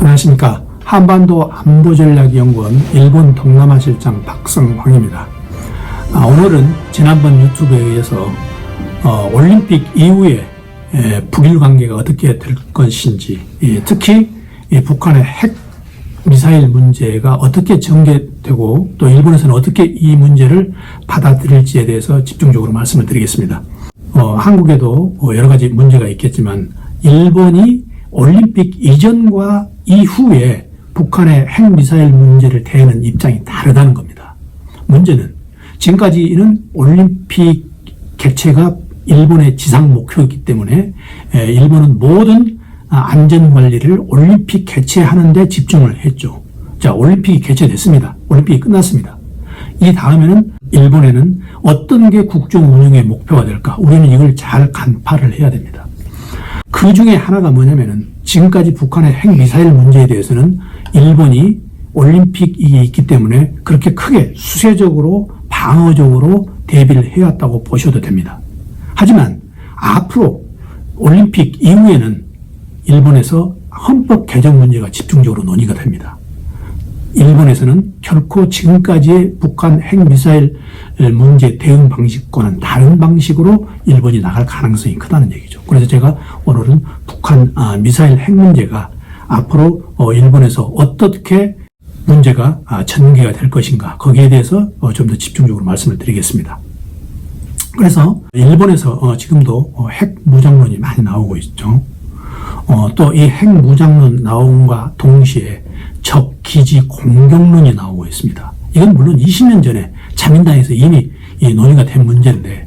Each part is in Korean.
안녕하십니까. 한반도 안보전략연구원 일본 동남아실장 박성황입니다. 오늘은 지난번 유튜브에 의해서 올림픽 이후에 북일 관계가 어떻게 될 것인지, 특히 북한의 핵 미사일 문제가 어떻게 전개되고 또 일본에서는 어떻게 이 문제를 받아들일지에 대해서 집중적으로 말씀을 드리겠습니다. 한국에도 여러 가지 문제가 있겠지만 일본이 올림픽 이전과 이후에 북한의 핵미사일 문제를 대하는 입장이 다르다는 겁니다. 문제는 지금까지는 올림픽 개최가 일본의 지상 목표이기 때문에 일본은 모든 안전관리를 올림픽 개최하는 데 집중을 했죠. 자, 올림픽이 개최됐습니다. 올림픽이 끝났습니다. 이 다음에는 일본에는 어떤 게 국정 운영의 목표가 될까? 우리는 이걸 잘 간파를 해야 됩니다. 그 중에 하나가 뭐냐면은 지금까지 북한의 핵미사일 문제에 대해서는 일본이 올림픽이 있기 때문에 그렇게 크게 수세적으로 방어적으로 대비를 해왔다고 보셔도 됩니다. 하지만 앞으로 올림픽 이후에는 일본에서 헌법 개정 문제가 집중적으로 논의가 됩니다. 일본에서는 결코 지금까지의 북한 핵미사일 문제 대응 방식과는 다른 방식으로 일본이 나갈 가능성이 크다는 얘기죠. 그래서 제가 오늘은 북한 미사일 핵 문제가 앞으로 일본에서 어떻게 문제가 전개가 될 것인가, 거기에 대해서 좀 더 집중적으로 말씀을 드리겠습니다. 그래서 일본에서 지금도 핵 무장론이 많이 나오고 있죠. 또 이 핵 무장론 나옴과 동시에 적 기지 공격론이 나오고 있습니다. 이건 물론 20년 전에 자민당에서 이미 논의가 된 문제인데,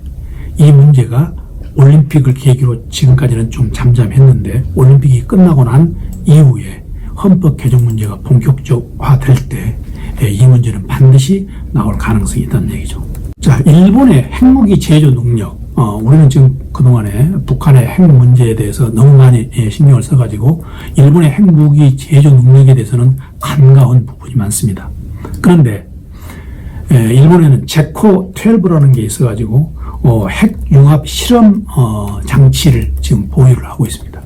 이 문제가 올림픽을 계기로 지금까지는 좀 잠잠했는데 올림픽이 끝나고 난 이후에 헌법 개정 문제가 본격적화될 때 이 문제는 반드시 나올 가능성이 있다는 얘기죠. 자, 일본의 핵무기 제조 능력, 우리는 지금 그동안에 북한의 핵 문제에 대해서 너무 많이 신경을 써가지고 일본의 핵무기 제조 능력에 대해서는 간과한 부분이 많습니다. 그런데 일본에는 제코 12라는 게 있어가지고 핵 융합 실험 장치를 지금 보유를 하고 있습니다.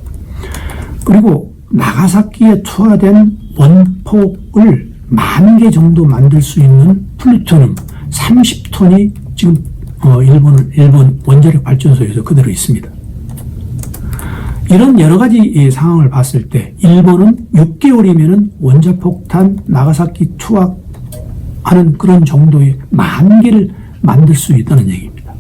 그리고 나가사키에 투하된 원폭을 10,000개 정도 만들 수 있는 플루토늄 30톤이 지금 일본 원자력 발전소에서 그대로 있습니다. 이런 여러 가지 상황을 봤을 때 일본은 6개월이면은 원자폭탄 나가사키 투하하는 그런 정도의 10,000개를 만들 수 있다는 얘기입니다.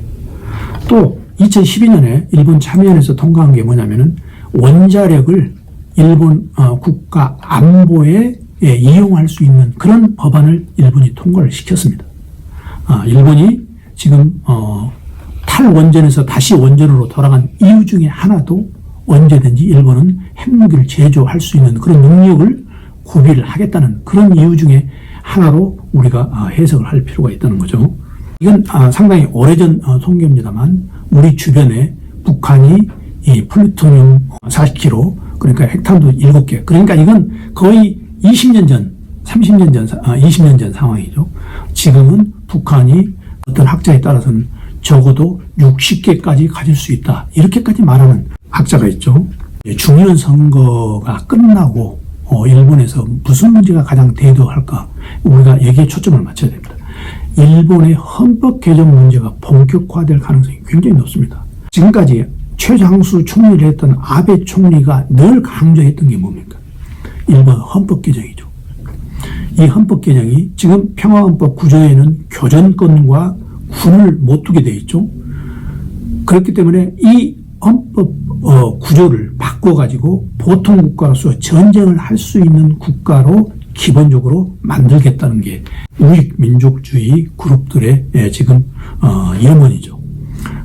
또 2012년에 일본 참여연에서 통과한 게 뭐냐면은 원자력을 일본 국가 안보에 이용할 수 있는 그런 법안을 일본이 통과를 시켰습니다. 일본이 지금 탈원전에서 다시 원전으로 돌아간 이유 중에 하나도 언제든지 일본은 핵무기를 제조할 수 있는 그런 능력을 구비를 하겠다는 그런 이유 중에 하나로 우리가 해석을 할 필요가 있다는 거죠. 이건 상당히 오래전 통계입니다만 우리 주변에 북한이 이 플루토늄 40kg, 그러니까 핵탄두 7개, 그러니까 이건 거의 20년 전, 30년 전, 20년 전 상황이죠. 지금은 북한이 어떤 학자에 따라서는 적어도 60개까지 가질 수 있다, 이렇게까지 말하는 학자가 있죠. 중의원 선거가 끝나고 일본에서 무슨 문제가 가장 대두할까, 우리가 여기에 초점을 맞춰야 됩니다. 일본의 헌법 개정 문제가 본격화될 가능성이 굉장히 높습니다. 지금까지 최장수 총리를 했던 아베 총리가 늘 강조했던 게 뭡니까? 일본 헌법 개정이죠. 이 헌법 개정이 지금 평화헌법 구조에는 교전권과 군을 못 두게 돼 있죠. 그렇기 때문에 이 헌법 구조를 바꿔가지고 보통 국가로서 전쟁을 할 수 있는 국가로 기본적으로 만들겠다는 게 우익 민족주의 그룹들의 지금 염원이죠.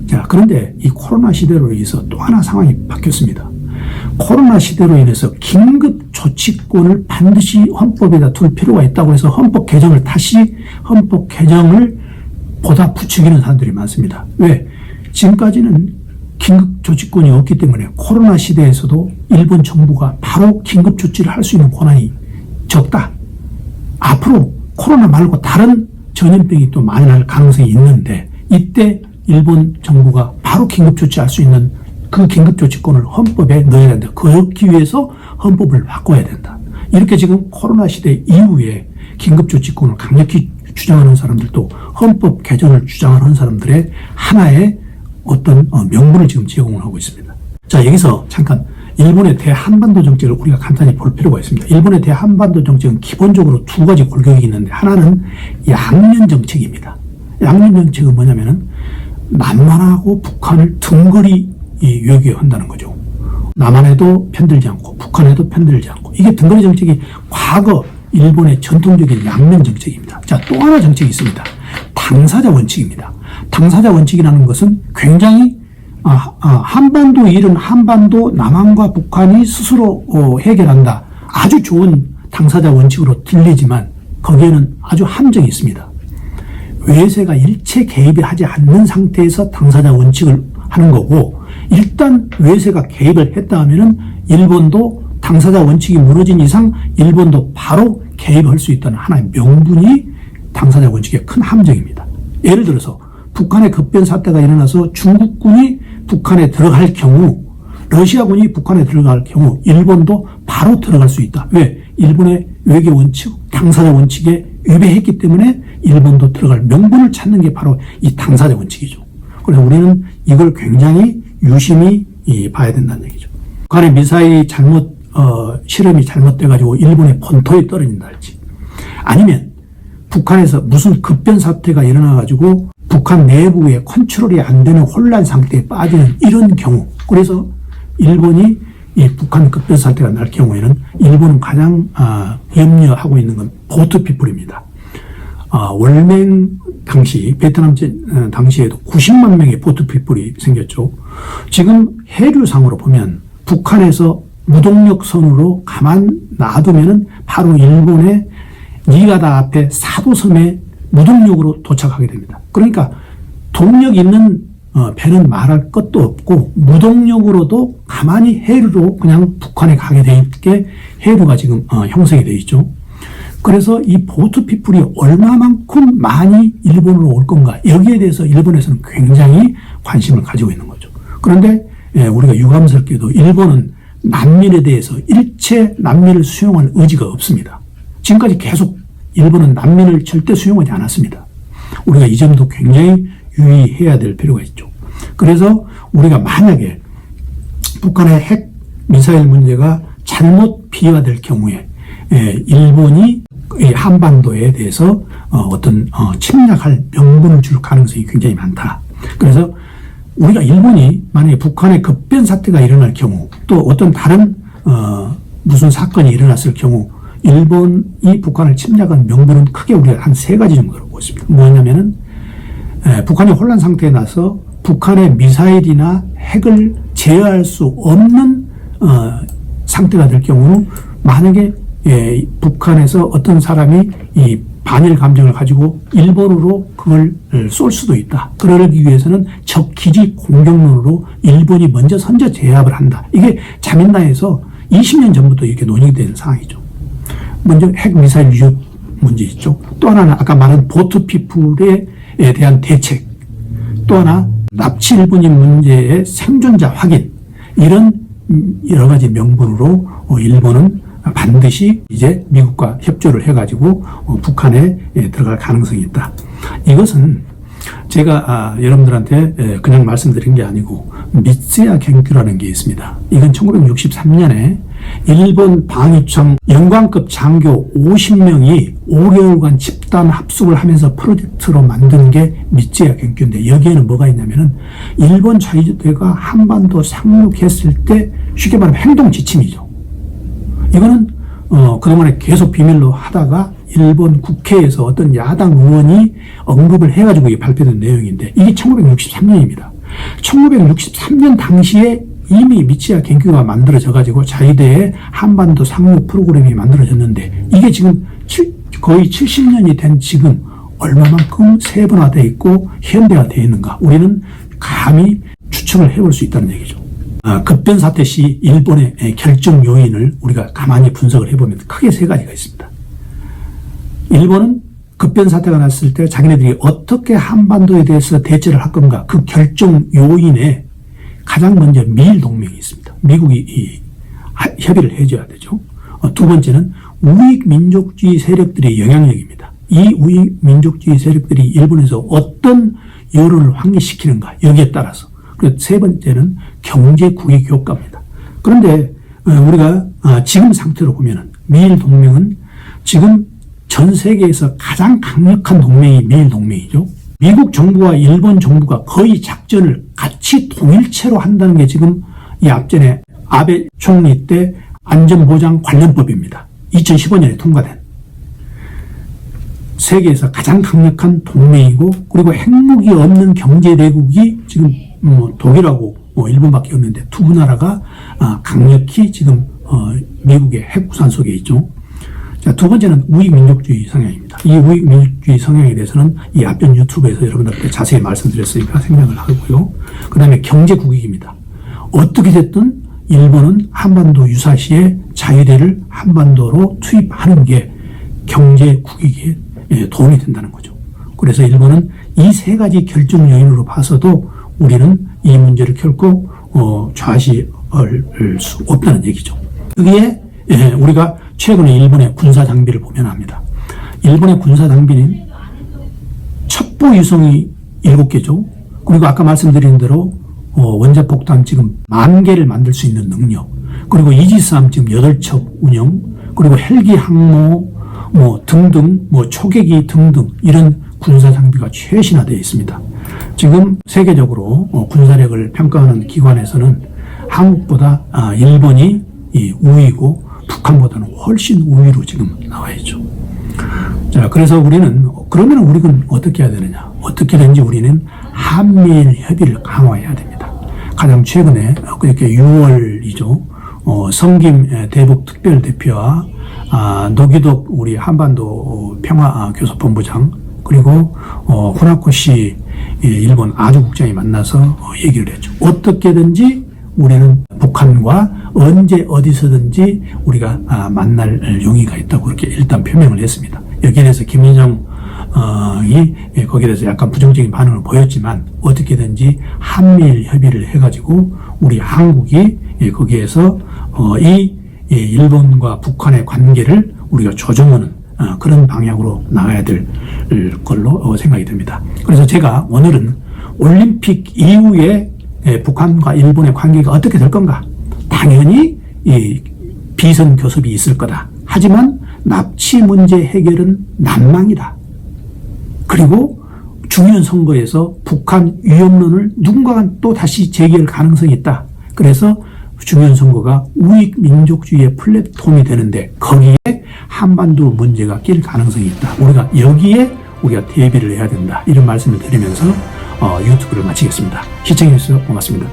자, 그런데 이 코로나 시대로 인해서 또 하나 상황이 바뀌었습니다. 코로나 시대로 인해서 긴급 조치권을 반드시 헌법에다 둘 필요가 있다고 해서 헌법 개정을 보다 부추기는 사람들이 많습니다. 왜? 지금까지는 긴급 조치권이 없기 때문에 코로나 시대에서도 일본 정부가 바로 긴급 조치를 할 수 있는 권한이 적다. 앞으로 코로나 말고 다른 전염병이 또 많이 날 가능성이 있는데 이때 일본 정부가 바로 긴급 조치할 수 있는 그 긴급조치권을 헌법에 넣어야 된다. 그렇기 위해서 헌법을 바꿔야 된다. 이렇게 지금 코로나 시대 이후에 긴급조치권을 강력히 주장하는 사람들도 헌법 개정을 주장하는 사람들의 하나의 어떤 명분을 지금 제공을 하고 있습니다. 자, 여기서 잠깐 일본의 대한반도 정책을 우리가 간단히 볼 필요가 있습니다. 일본의 대한반도 정책은 기본적으로 두 가지 골격이 있는데, 하나는 양면 정책입니다. 양면 정책은 뭐냐면은 남한하고 북한을 등거리 외교한다는 거죠. 남한에도 편들지 않고 북한에도 편들지 않고, 이게 등거리 정책이 과거 일본의 전통적인 양면 정책입니다. 자, 또 하나 정책이 있습니다. 당사자 원칙입니다. 당사자 원칙이라는 것은 굉장히 한반도 일은 한반도 남한과 북한이 스스로 해결한다. 아주 좋은 당사자 원칙으로 들리지만 거기에는 아주 함정이 있습니다. 외세가 일체 개입을 하지 않는 상태에서 당사자 원칙을 하는 거고, 일단 외세가 개입을 했다 하면은 일본도 당사자 원칙이 무너진 이상 일본도 바로 개입할 수 있다는 하나의 명분이 당사자 원칙의 큰 함정입니다. 예를 들어서 북한의 급변 사태가 일어나서 중국군이 북한에 들어갈 경우, 러시아군이 북한에 들어갈 경우 일본도 바로 들어갈 수 있다. 왜? 일본의 외교 원칙, 당사자 원칙에 위배했기 때문에 일본도 들어갈 명분을 찾는 게 바로 이 당사자 원칙이죠. 그래서 우리는 이걸 굉장히 유심히 봐야 된다는 얘기죠. 북한의 미사일이 실험이 잘못돼가지고 일본의 본토에 떨어진다 할지, 아니면 북한에서 무슨 급변 사태가 일어나가지고 북한 내부에 컨트롤이 안 되는 혼란 상태에 빠지는 이런 경우, 그래서 일본이 이 북한 급변 사태가 날 경우에는 일본은 가장 염려하고 있는 건 보트피플입니다. 월맹 당시, 베트남 당시에도 90만 명의 보트피플이 생겼죠. 지금 해류상으로 보면 북한에서 무동력 선으로 가만 놔두면은 바로 일본의 니가다 앞에 사도섬에 무동력으로 도착하게 됩니다. 그러니까 동력 있는 배는 말할 것도 없고 무동력으로도 가만히 해류로 그냥 북한에 가게 돼 있게 해류가 지금 형성이 되어 있죠. 그래서 이 보트피플이 얼마만큼 많이 일본으로 올 건가, 여기에 대해서 일본에서는 굉장히 관심을 가지고 있는 거죠. 그런데 우리가 유감스럽게도 일본은 난민에 대해서 일체 난민을 수용할 의지가 없습니다. 지금까지 계속 일본은 난민을 절대 수용하지 않았습니다. 우리가 이 점도 굉장히 유의해야 될 필요가 있죠. 그래서 우리가 만약에 북한의 핵 미사일 문제가 잘못 비화될 경우에 일본이 한반도에 대해서 어떤 침략할 명분을 줄 가능성이 굉장히 많다. 그래서 우리가 일본이 만약에 북한의 급변 사태가 일어날 경우, 또 어떤 다른 무슨 사건이 일어났을 경우 일본이 북한을 침략한 명분은 크게 우리가 한 세 가지 정도로 보고 있습니다. 뭐냐면은 북한이 혼란 상태에 나서 북한의 미사일이나 핵을 제어할 수 없는 상태가 될 경우는, 만약에 북한에서 어떤 사람이 이 반일 감정을 가지고 일본으로 그걸 쏠 수도 있다. 그러기 위해서는 적 기지 공격론으로 일본이 먼저 선제 제압을 한다. 이게 자민당에서 20년 전부터 이렇게 논의되는 상황이죠. 먼저 핵 미사일 위협 문제 있죠. 또 하나는 아까 말한 보트피플에 대한 대책, 또 하나 납치 일본인 문제의 생존자 확인, 이런 여러 가지 명분으로 일본은 반드시 이제 미국과 협조를 해가지고 북한에 들어갈 가능성이 있다. 이것은 제가 여러분들한테 그냥 말씀드린 게 아니고 미츠야 경규라는 게 있습니다. 이건 1963년에 일본 방위청 영관급 장교 50명이 5개월간 집단 합숙을 하면서 프로젝트로 만든 게 미츠야 경규인데, 여기에는 뭐가 있냐면은 일본 자위대가 한반도 상륙했을 때 쉽게 말하면 행동 지침이죠. 이거는 그동안에 계속 비밀로 하다가 일본 국회에서 어떤 야당 의원이 언급을 해가지고 이게 발표된 내용인데, 이게 1963년입니다. 1963년 당시에 이미 미치야 경규가 만들어져가지고 자위대의 한반도 상륙 프로그램이 만들어졌는데, 이게 지금 거의 70년이 된 지금 얼마만큼 세분화되어 있고 현대화되어 있는가, 우리는 감히 추측을 해볼 수 있다는 얘기죠. 급변 사태 시 일본의 결정 요인을 우리가 가만히 분석을 해보면 크게 세 가지가 있습니다. 일본은 급변 사태가 났을 때 자기네들이 어떻게 한반도에 대해서 대처를 할 건가, 그 결정 요인에 가장 먼저 미일 동맹이 있습니다. 미국이 협의를 해줘야 되죠. 두 번째는 우익 민족주의 세력들의 영향력입니다. 이 우익 민족주의 세력들이 일본에서 어떤 여론을 확립시키는가 여기에 따라서. 그리고 세 번째는 경제 국익 효과입니다. 그런데 우리가 지금 상태로 보면은 미일 동맹은 지금 전 세계에서 가장 강력한 동맹이 미일 동맹이죠. 미국 정부와 일본 정부가 거의 작전을 같이 동일체로 한다는 게 지금 이 앞전에 아베 총리 때 안전보장 관련법입니다. 2015년에 통과된 세계에서 가장 강력한 동맹이고, 그리고 핵무기 없는 경제대국이 지금 독일하고 일본밖에 없는데 두 나라가 강력히 지금 미국의 핵우산 속에 있죠. 자, 두 번째는 우익민족주의 성향입니다. 이 우익민족주의 성향에 대해서는 이 앞전 유튜브에서 여러분들께 자세히 말씀드렸으니까 생략을 하고요. 그 다음에 경제국익입니다. 어떻게 됐든 일본은 한반도 유사시에 자위대를 한반도로 투입하는 게 경제국익에 도움이 된다는 거죠. 그래서 일본은 이 세 가지 결정 요인으로 봐서도 우리는 이 문제를 결코 좌시할 수 없다는 얘기죠. 여기에 우리가 최근에 일본의 군사 장비를 보면 합니다. 일본의 군사 장비는 첩보 유성이 7개죠. 그리고 아까 말씀드린 대로 원자폭탄 지금 10,000개를 만들 수 있는 능력, 그리고 이지스함 지금 8척 운영, 그리고 헬기 항모 등등 초계기 등등 이런 군사 장비가 최신화되어 있습니다. 지금 세계적으로 군사력을 평가하는 기관에서는 한국보다 일본이 우위고 북한보다는 훨씬 우위로 지금 나와 있죠. 자, 그래서 그러면 우리는 어떻게 해야 되느냐? 어떻게든지 우리는 한미일 협의를 강화해야 됩니다. 가장 최근에 그렇게 6월이죠. 성김 대북 특별대표와 노기덕 우리 한반도 평화교섭본부장, 그리고 후나코시 일본 아주국장이 만나서 얘기를 했죠. 어떻게든지 우리는 북한과 언제 어디서든지 우리가 만날 용의가 있다고 그렇게 일단 표명을 했습니다. 여기에 대해서 김여정이 거기에 대해서 약간 부정적인 반응을 보였지만 어떻게든지 한미일 협의를 해가지고 우리 한국이 거기에서 이 일본과 북한의 관계를 우리가 조정하는 그런 방향으로 나가야 될 걸로 생각이 듭니다. 그래서 제가 오늘은 올림픽 이후에 북한과 일본의 관계가 어떻게 될 건가? 당연히 비선 교섭이 있을 거다. 하지만 납치 문제 해결은 난망이다. 그리고 중요한 선거에서 북한 위협론을 누군가가 또 다시 제기할 가능성이 있다. 그래서 중요한 선거가 우익 민족주의의 플랫폼이 되는데 거기에 한반도 문제가 낄 가능성이 있다. 우리가 여기에 대비를 해야 된다. 이런 말씀을 드리면서 유튜브를 마치겠습니다. 시청해주셔서 고맙습니다.